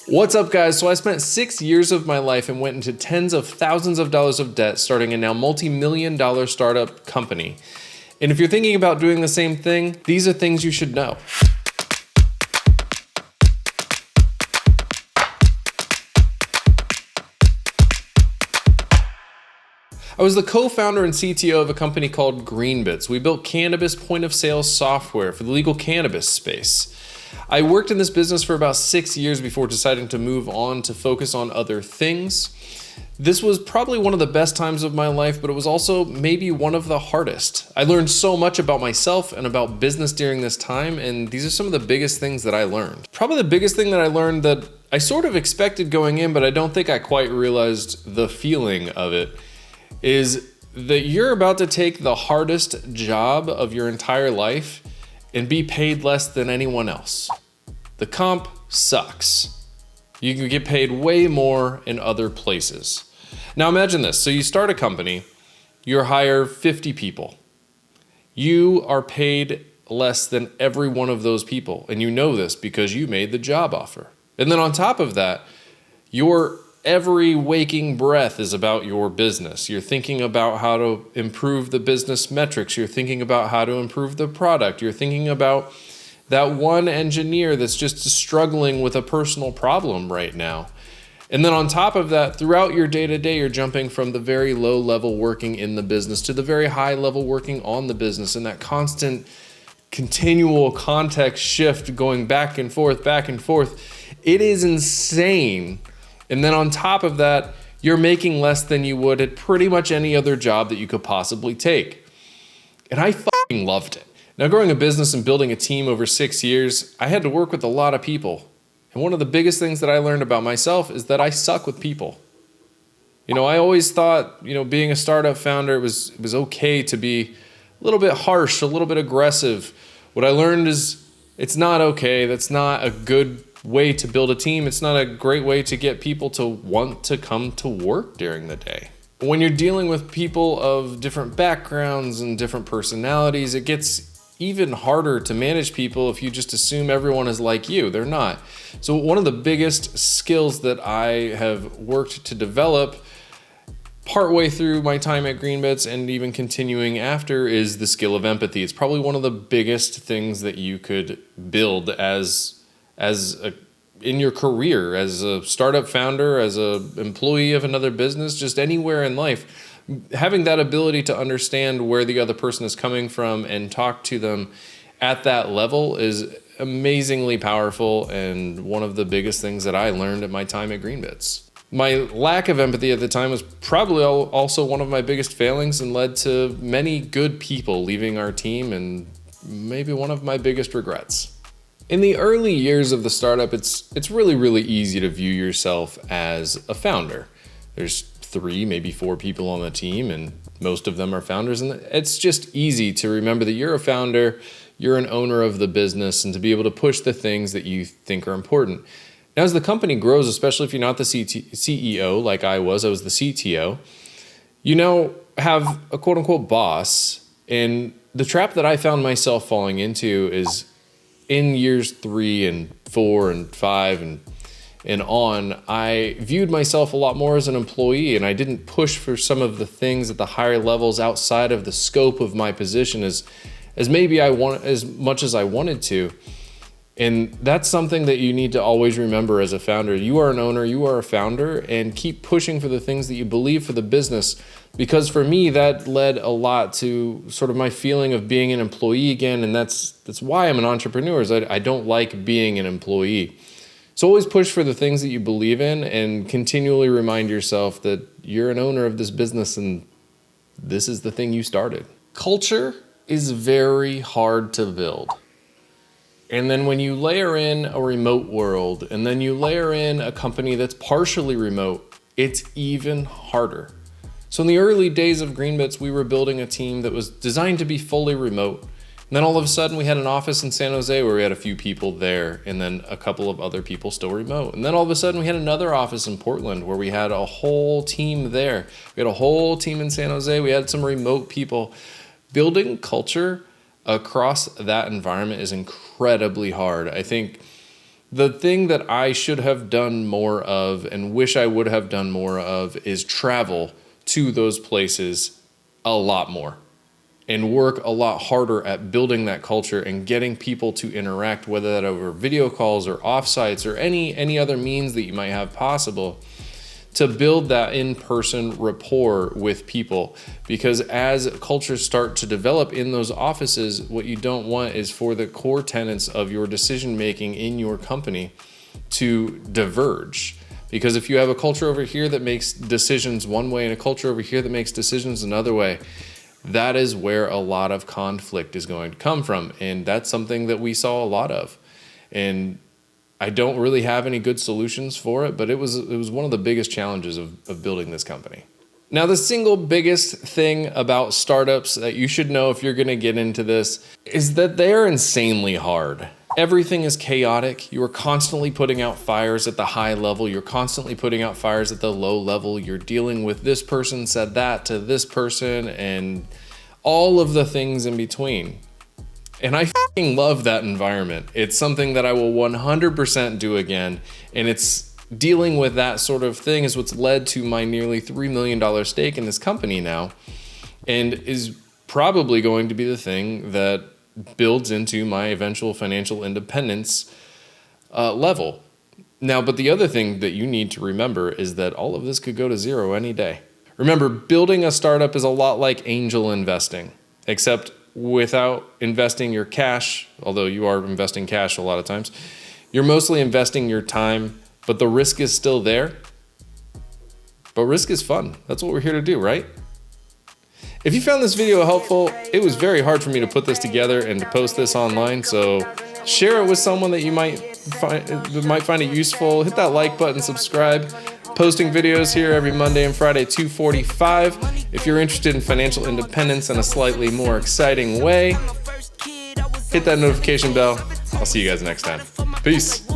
What's up, guys? So I spent 6 years of my life and went into tens of thousands of dollars of debt, starting a now multi-million dollar startup company. And if you're thinking about doing the same thing, these are things you should know. I was the co-founder and CTO of a company called Greenbits. We built cannabis point-of-sale software for the legal cannabis space. I worked in this business for about 6 years before deciding to move on to focus on other things. This was probably one of the best times of my life, but it was also maybe one of the hardest. I learned so much about myself and about business during this time, and these are some of the biggest things that I learned. Probably the biggest thing that I learned that I sort of expected going in, but I don't think I quite realized the feeling of it, is that you're about to take the hardest job of your entire life and be paid less than anyone else. The comp sucks. You can get paid way more in other places. Now imagine this. So you start a company, you hire 50 people. You are paid less than every one of those people. And you know this because you made the job offer. And then on top of that, your every waking breath is about your business. You're thinking about how to improve the business metrics. You're thinking about how to improve the product. You're thinking about that one engineer that's just struggling with a personal problem right now. And then on top of that, throughout your day-to-day, you're jumping from the very low level working in the business to the very high level working on the business, and that constant continual context shift going back and forth, back and forth. It is insane. And then on top of that, you're making less than you would at pretty much any other job that you could possibly take. And I fucking loved it. Now, growing a business and building a team over 6 years, I had to work with a lot of people. And one of the biggest things that I learned about myself is that I suck with people. I always thought, being a startup founder, it was okay to be a little bit harsh, a little bit aggressive. What I learned is it's not okay. That's not a good way to build a team. It's not a great way to get people to want to come to work during the day. When you're dealing with people of different backgrounds and different personalities, it gets even harder to manage people if you just assume everyone is like you. They're not. So one of the biggest skills that I have worked to develop partway through my time at Greenbits and even continuing after is the skill of empathy. It's probably one of the biggest things that you could build in your career, as a startup founder, as an employee of another business, just anywhere in life. Having that ability to understand where the other person is coming from and talk to them at that level is amazingly powerful, and one of the biggest things that I learned at my time at Greenbits. My lack of empathy at the time was probably also one of my biggest failings and led to many good people leaving our team, and maybe one of my biggest regrets. In the early years of the startup, it's really, really easy to view yourself as a founder. There's 3, maybe 4 people on the team, and most of them are founders. And it's just easy to remember that you're a founder, you're an owner of the business, and to be able to push the things that you think are important. Now, as the company grows, especially if you're not the CEO like I was the CTO, you now have a quote unquote boss. And the trap that I found myself falling into is in years 3 and 4 and 5 and on, I viewed myself a lot more as an employee, and I didn't push for some of the things at the higher levels outside of the scope of my position as much as I wanted to. And that's something that you need to always remember as a founder. You are an owner, you are a founder, and keep pushing for the things that you believe for the business. Because for me, that led a lot to sort of my feeling of being an employee again. And that's why I'm an entrepreneur, is I don't like being an employee. So always push for the things that you believe in and continually remind yourself that you're an owner of this business and this is the thing you started. Culture is very hard to build. And then when you layer in a remote world, and then you layer in a company that's partially remote, it's even harder. So in the early days of Greenbits, we were building a team that was designed to be fully remote. And then all of a sudden we had an office in San Jose where we had a few people there, and then a couple of other people still remote. And then all of a sudden we had another office in Portland where we had a whole team there. We had a whole team in San Jose. We had some remote people. Building culture across that environment is incredibly hard. I think The thing that I should have done more of and wish I would have done more of is travel to those places a lot more and work a lot harder at building that culture and getting people to interact, whether that over video calls or offsites or any other means that you might have possible, to build that in-person rapport with people. Because as cultures start to develop in those offices, what you don't want is for the core tenets of your decision-making in your company to diverge. Because if you have a culture over here that makes decisions one way and a culture over here that makes decisions another way, that is where a lot of conflict is going to come from. And that's something that we saw a lot of. And I don't really have any good solutions for it, but it was one of the biggest challenges of building this company. Now, the single biggest thing about startups that you should know if you're going to get into this is that they're insanely hard. Everything is chaotic. You are constantly putting out fires at the high level. You're constantly putting out fires at the low level. You're dealing with this person said that to this person and all of the things in between. And I fucking love that environment. It's something that I will 100% do again. And it's dealing with that sort of thing is what's led to my nearly $3 million stake in this company now, and is probably going to be the thing that builds into my eventual financial independence level. Now, but the other thing that you need to remember is that all of this could go to zero any day. Remember, building a startup is a lot like angel investing, except without investing your cash, although you are investing cash a lot of times, you're mostly investing your time, but the risk is still there. But risk is fun. That's what we're here to do, right? If you found this video helpful, it was very hard for me to put this together and to post this online, so share it with someone that you might find it useful. Hit that like button, subscribe. Posting videos here every Monday and Friday, 2:45. If you're interested in financial independence in a slightly more exciting way, hit that notification bell. I'll see you guys next time. Peace.